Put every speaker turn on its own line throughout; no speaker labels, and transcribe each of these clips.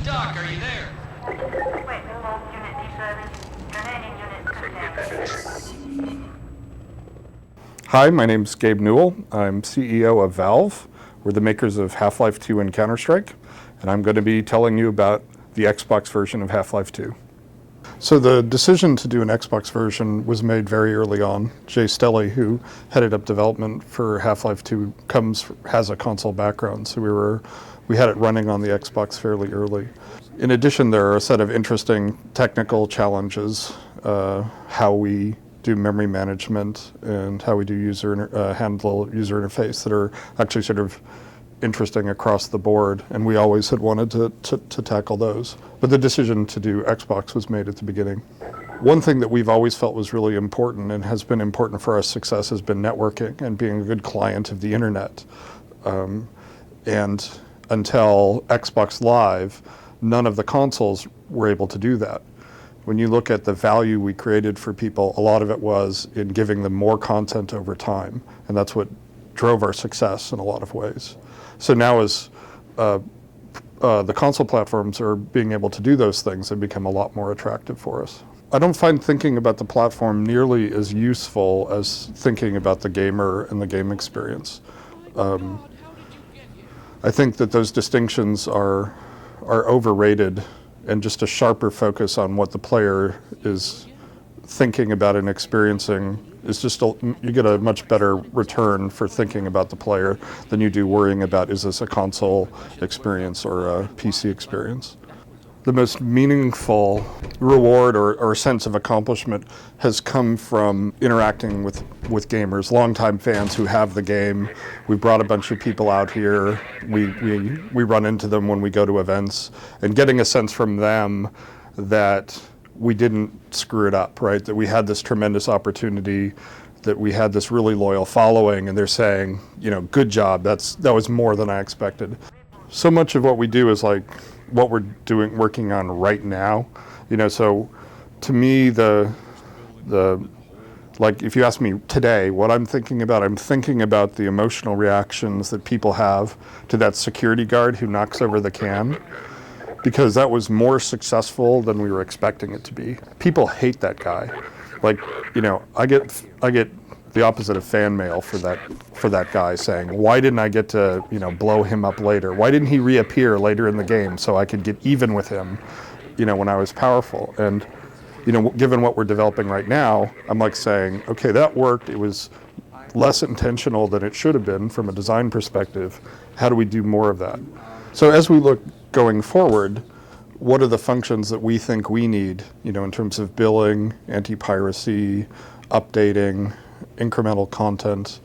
Doc, are you there?
Wait, move unit deserving. Remaining units contained.
Hi, my name's Gabe Newell. I'm CEO of Valve. We're the makers of Half-Life 2 and Counter-Strike, and I'm going to be telling you about the Xbox version of Half-Life 2. So the decision to do an Xbox version was made very early on. Jay Stelly, who headed up development for Half-Life 2, has a console background, so we had it running on the Xbox fairly early. In addition, there are a set of interesting technical challenges, how we do memory management and how we do handle user interface that are actually sort of interesting across the board, and we always had wanted to tackle those. But the decision to do Xbox was made at the beginning. One thing that we've always felt was really important and has been important for our success has been networking and being a good client of the internet. And until Xbox Live, none of the consoles were able to do that. When you look at the value we created for people, a lot of it was in giving them more content over time, and that's what drove our success in a lot of ways. So now as the console platforms are being able to do those things, they become a lot more attractive for us. I don't find thinking about the platform nearly as useful as thinking about the gamer and the game experience. I think that those distinctions are overrated, and just a sharper focus on what the player is thinking about and experiencing is just, you get a much better return for thinking about the player than you do worrying about, is this a console experience or a PC experience? The most meaningful reward or sense of accomplishment has come from interacting with gamers, longtime fans who have the game. We brought a bunch of people out here. We run into them when we go to events, and getting a sense from them that we didn't screw it up, right? That we had this tremendous opportunity, that we had this really loyal following, and they're saying, you know, good job, that was more than I expected. So much of what we do is like what we're working on right now, you know. So to me, like if you ask me today what I'm thinking about the emotional reactions that people have to that security guard who knocks over the can, because that was more successful than we were expecting it to be. People hate that guy. Like, you know, I get the opposite of fan mail for that guy saying, why didn't I get to, you know, blow him up later? Why didn't he reappear later in the game so I could get even with him, you know, when I was powerful? And, you know, given what we're developing right now, I'm like saying, okay, that worked. It was less intentional than it should have been from a design perspective. How do we do more of that? So as we look going forward, what are the functions that we think we need, you know, in terms of billing, anti-piracy, updating, incremental content?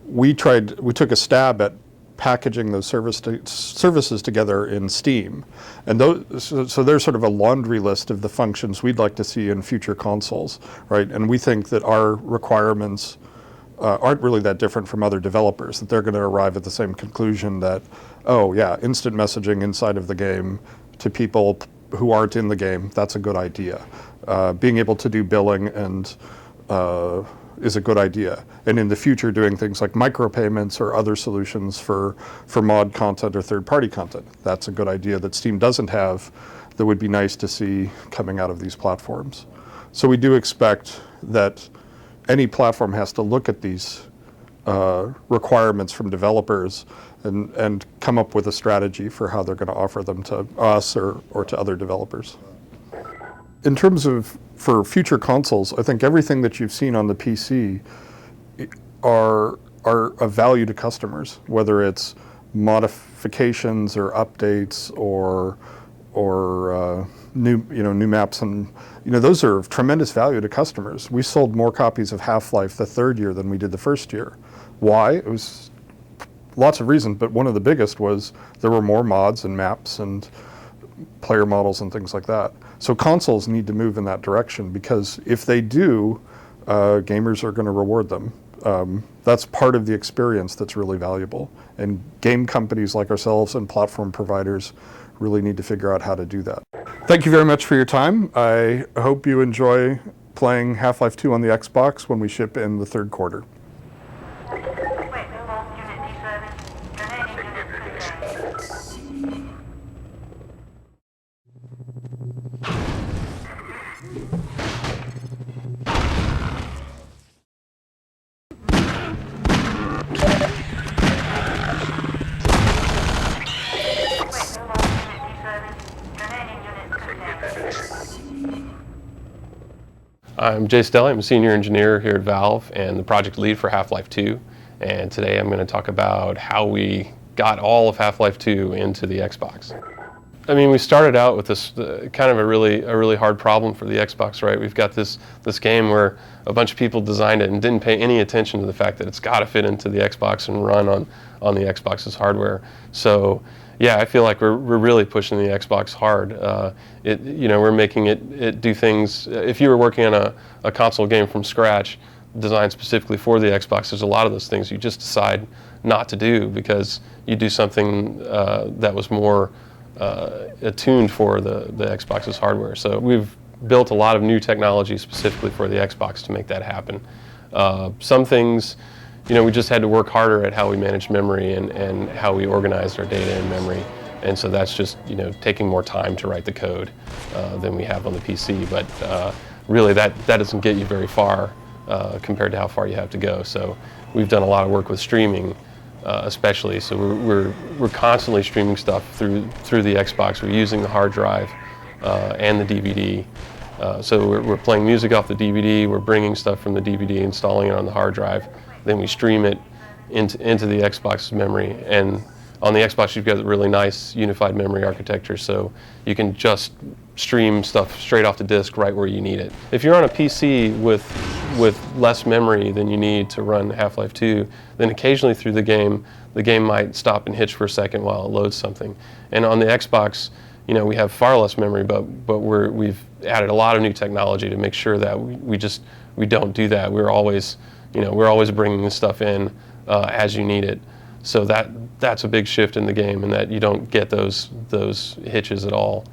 We took a stab at packaging those services together in Steam, and so there's sort of a laundry list of the functions we'd like to see in future consoles, right? And we think that our requirements aren't really that different from other developers, that they're going to arrive at the same conclusion that, oh yeah, instant messaging inside of the game to people who aren't in the game, that's a good idea. Being able to do billing and is a good idea. And in the future, doing things like micropayments or other solutions for mod content or third-party content, that's a good idea that Steam doesn't have, that would be nice to see coming out of these platforms. So we do expect that any platform has to look at these requirements from developers and come up with a strategy for how they're going to offer them to us or to other developers. In terms of for future consoles, I think everything that you've seen on the PC are of value to customers, whether it's modifications or updates or new maps, and those are of tremendous value to customers. We sold more copies of Half-Life the third year than we did the first year. Why? It was lots of reasons, but one of the biggest was there were more mods and maps and player models and things like that. So consoles need to move in that direction, because if they do, gamers are going to reward them. That's part of the experience that's really valuable. And game companies like ourselves and platform providers really need to figure out how to do that. Thank you very much for your time. I hope you enjoy playing Half-Life 2 on the Xbox when we ship in the third quarter.
I'm Jay Stelly. I'm a senior engineer here at Valve and the project lead for Half-Life 2. And today I'm going to talk about how we got all of Half-Life 2 into the Xbox. I mean, we started out with this kind of a really hard problem for the Xbox, right? We've got this game where a bunch of people designed it and didn't pay any attention to the fact that it's got to fit into the Xbox and run on the Xbox's hardware. So, yeah, I feel like we're really pushing the Xbox hard. We're making it do things. If you were working on a console game from scratch, designed specifically for the Xbox, there's a lot of those things you just decide not to do because you do something that was more attuned for the Xbox's hardware. So we've built a lot of new technology specifically for the Xbox to make that happen. Some things, we just had to work harder at how we managed memory and how we organized our data in memory. And so that's just, taking more time to write the code than we have on the PC. But really that doesn't get you very far compared to how far you have to go. So we've done a lot of work with streaming, especially. So we're constantly streaming stuff through the Xbox. We're using the hard drive and the DVD. So we're playing music off the DVD. We're bringing stuff from the DVD, installing it on the hard drive. Then we stream it into the Xbox memory. And on the Xbox, you've got a really nice unified memory architecture, so you can just stream stuff straight off the disk right where you need it. If you're on a PC with less memory than you need to run Half-Life 2, then occasionally through the game might stop and hitch for a second while it loads something. And on the Xbox, we have far less memory, but we've added a lot of new technology to make sure that we don't do that. We're always bringing this stuff in as you need it. So that's a big shift in the game, and that you don't get those hitches at all.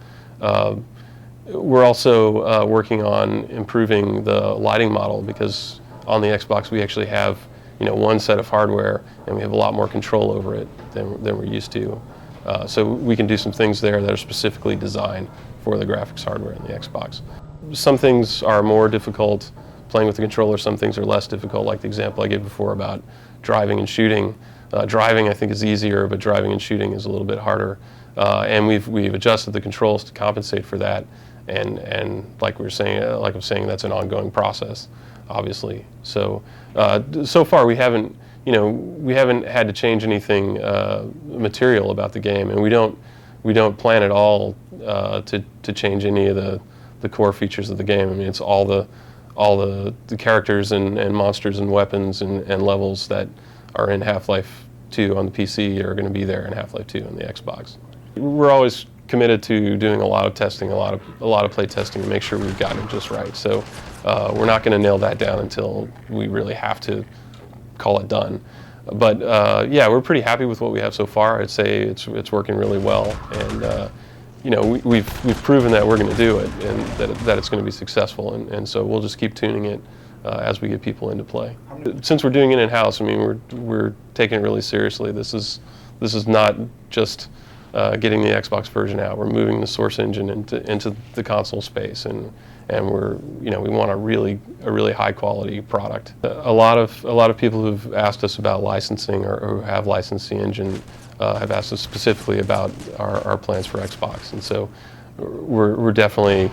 We're also working on improving the lighting model, because on the Xbox we actually have one set of hardware and we have a lot more control over it than we're used to. So we can do some things there that are specifically designed for the graphics hardware in the Xbox. Some things are more difficult playing with the controller, some things are less difficult, like the example I gave before about driving and shooting. Driving I think is easier, but driving and shooting is a little bit harder. And we've adjusted the controls to compensate for that. And like I'm saying, that's an ongoing process, obviously. So so far we haven't had to change anything material about the game, and we don't plan at all to change any of the core features of the game. I mean, it's all the characters and monsters and weapons and levels that are in Half-Life 2 on the PC are going to be there in Half-Life 2 on the Xbox. We're always committed to doing a lot of testing, a lot of play testing to make sure we've gotten it just right. So we're not going to nail that down until we really have to call it done. But yeah, we're pretty happy with what we have so far. I'd say it's working really well, and we've proven that we're going to do it, and that it's going to be successful. And so we'll just keep tuning it as we get people into play. Since we're doing it in-house, I mean, we're taking it really seriously. This is not just getting the Xbox version out. We're moving the source engine into the console space, and we want a really high quality product. A lot of people who've asked us about licensing or who have licensed the engine have asked us specifically about our plans for Xbox, and so we're definitely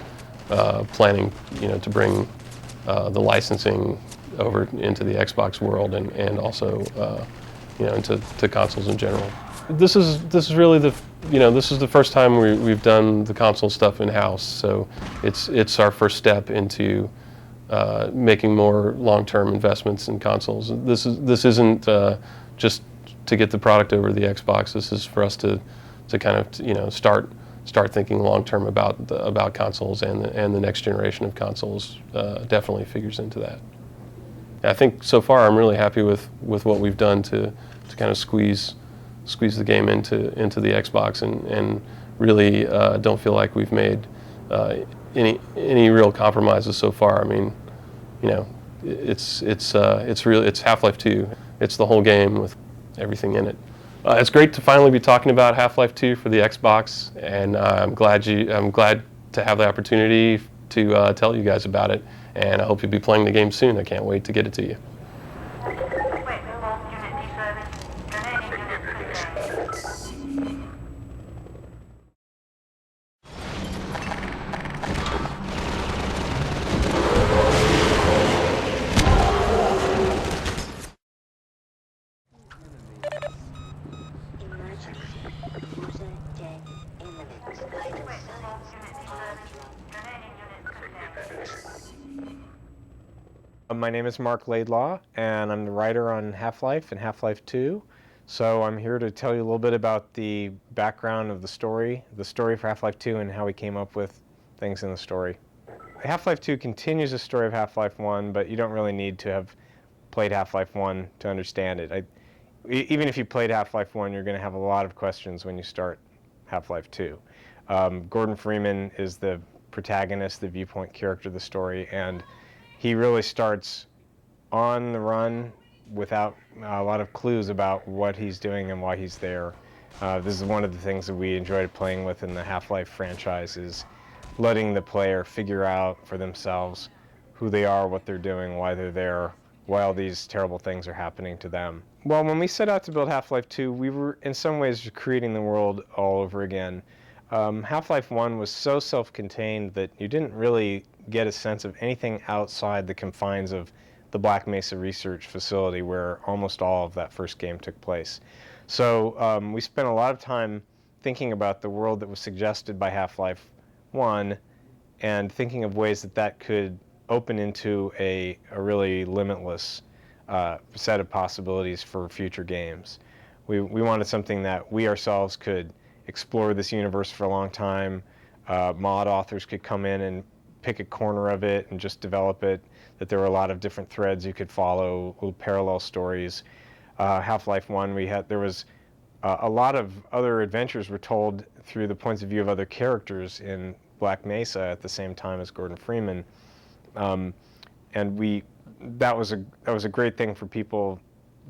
planning to bring the licensing over into the Xbox world and also into consoles in general. This is really this is the first time we've done the console stuff in-house, so it's our first step into making more long-term investments in consoles. This isn't just to get the product over to the Xbox. This is for us to kind of start thinking long-term about consoles, and the next generation of consoles definitely figures into that. I think so far I'm really happy with what we've done to kind of squeeze the game into the Xbox, and really don't feel like we've made any real compromises so far. I mean, it's Half-Life 2. It's the whole game with everything in it. It's great to finally be talking about Half-Life 2 for the Xbox, and I'm glad to have the opportunity to tell you guys about it, and I hope you'll be playing the game soon. I can't wait to get it to you.
My name is Mark Laidlaw, and I'm the writer on Half-Life and Half-Life 2. So I'm here to tell you a little bit about the background of the story for Half-Life 2 and how we came up with things in the story. Half-Life 2 continues the story of Half-Life 1, but you don't really need to have played Half-Life 1 to understand it. Even if you played Half-Life 1, you're going to have a lot of questions when you start Half-Life 2. Gordon Freeman is the protagonist, the viewpoint character of the story, and he really starts on the run without a lot of clues about what he's doing and why he's there. This is one of the things that we enjoyed playing with in the Half-Life franchise, is letting the player figure out for themselves who they are, what they're doing, why they're there, why all these terrible things are happening to them. Well, when we set out to build Half-Life 2, we were in some ways creating the world all over again. Half-Life 1 was so self-contained that you didn't really get a sense of anything outside the confines of the Black Mesa research facility where almost all of that first game took place. So we spent a lot of time thinking about the world that was suggested by Half-Life 1 and thinking of ways that that could open into a really limitless set of possibilities for future games. We wanted something that we ourselves could explore this universe for a long time. Mod authors could come in and pick a corner of it and just develop it, that there were a lot of different threads you could follow, little parallel stories. Half-Life 1, there was a lot of other adventures were told through the points of view of other characters in Black Mesa at the same time as Gordon Freeman. And that was a great thing for people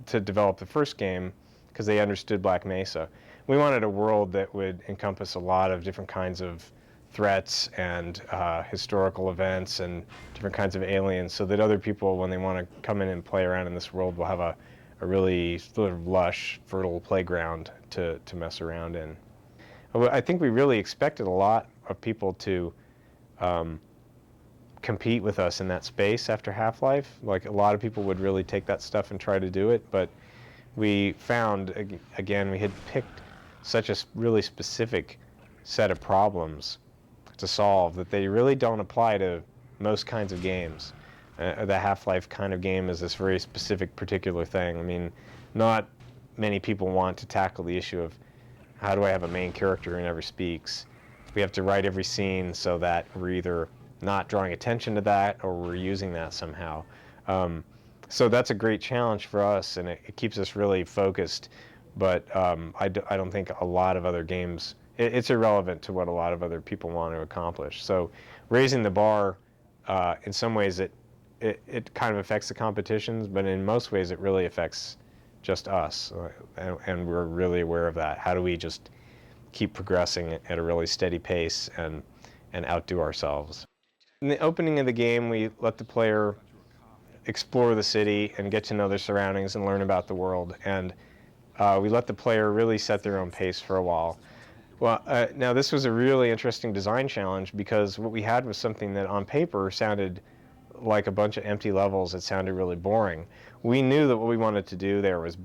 to develop the first game because they understood Black Mesa. We wanted a world that would encompass a lot of different kinds of threats and historical events and different kinds of aliens, so that other people, when they want to come in and play around in this world, will have a really sort of lush, fertile playground to mess around in. I think we really expected a lot of people to compete with us in that space after Half-Life. Like, a lot of people would really take that stuff and try to do it, but we found, again, we had picked such a really specific set of problems to solve that they really don't apply to most kinds of games. The Half-Life kind of game is this very specific, particular thing. I mean, not many people want to tackle the issue of how do I have a main character who never speaks. We have to write every scene so that we're either not drawing attention to that or we're using that somehow. So that's a great challenge for us, and it keeps us really focused. But I don't think a lot of other games, it's irrelevant to what a lot of other people want to accomplish. So raising the bar, in some ways it kind of affects the competitions, but in most ways it really affects just us, and we're really aware of that. How do we just keep progressing at a really steady pace and outdo ourselves? In the opening of the game, we let the player explore the city and get to know their surroundings and learn about the world, and we let the player really set their own pace for a while. Well, now this was a really interesting design challenge because what we had was something that on paper sounded like a bunch of empty levels. It sounded really boring. We knew that what we wanted to do there was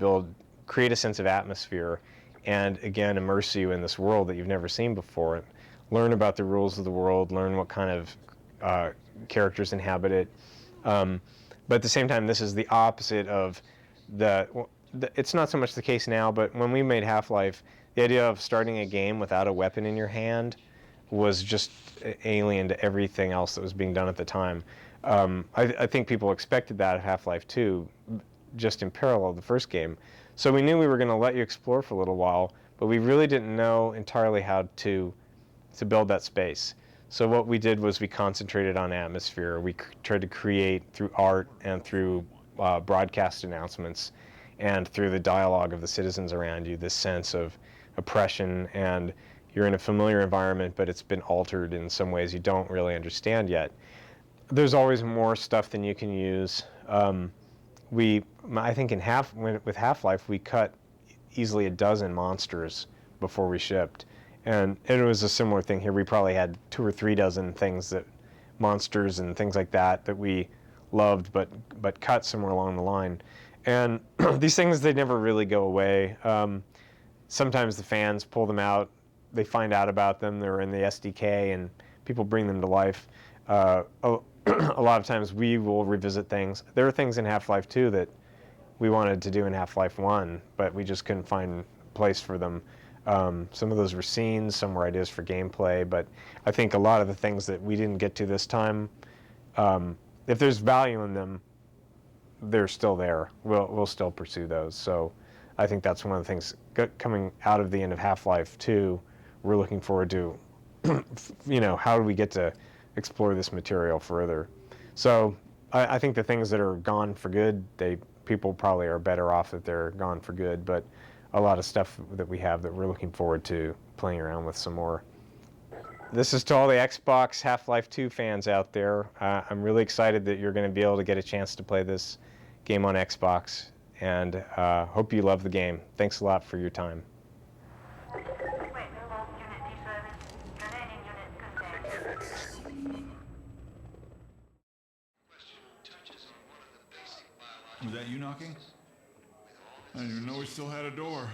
create a sense of atmosphere and, again, immerse you in this world that you've never seen before. Learn about the rules of the world, learn what kind of characters inhabit it. But at the same time, this is the opposite of it's not so much the case now, but when we made Half-Life, the idea of starting a game without a weapon in your hand was just alien to everything else that was being done at the time. I think people expected that of Half-Life 2, just in parallel to the first game. So we knew we were going to let you explore for a little while, but we really didn't know entirely how to build that space. So what we did was we concentrated on atmosphere. We tried to create through art and through broadcast announcements and through the dialogue of the citizens around you, this sense of oppression, and you're in a familiar environment, but it's been altered in some ways you don't really understand yet. There's always more stuff than you can use. I think with Half-Life, we cut easily a dozen monsters before we shipped. And it was a similar thing here. We probably had 2 or 3 dozen monsters and things like that we loved, but cut somewhere along the line. And these things, they never really go away. Sometimes the fans pull them out. they find out about them. They're in the SDK, and people bring them to life. A lot of times we will revisit things. There are things in Half-Life 2 that we wanted to do in Half-Life 1, but we just couldn't find a place for them. Some of those were scenes, some were ideas for gameplay, but I think a lot of the things that we didn't get to this time, if there's value in them, they're still there. We'll still pursue those. So I think that's one of the things coming out of the end of Half-Life 2, we're looking forward to, how do we get to explore this material further? So I think the things that are gone for good, people probably are better off that they're gone for good, but a lot of stuff that we have that we're looking forward to playing around with some more. This is to all the Xbox Half-Life 2 fans out there. I'm really excited that you're going to be able to get a chance to play this game on Xbox, and hope you love the game. Thanks a lot for your time.
Wait, involved unit deservice. Remaining unit contained.
Was that you knocking? I didn't even know we still had a door.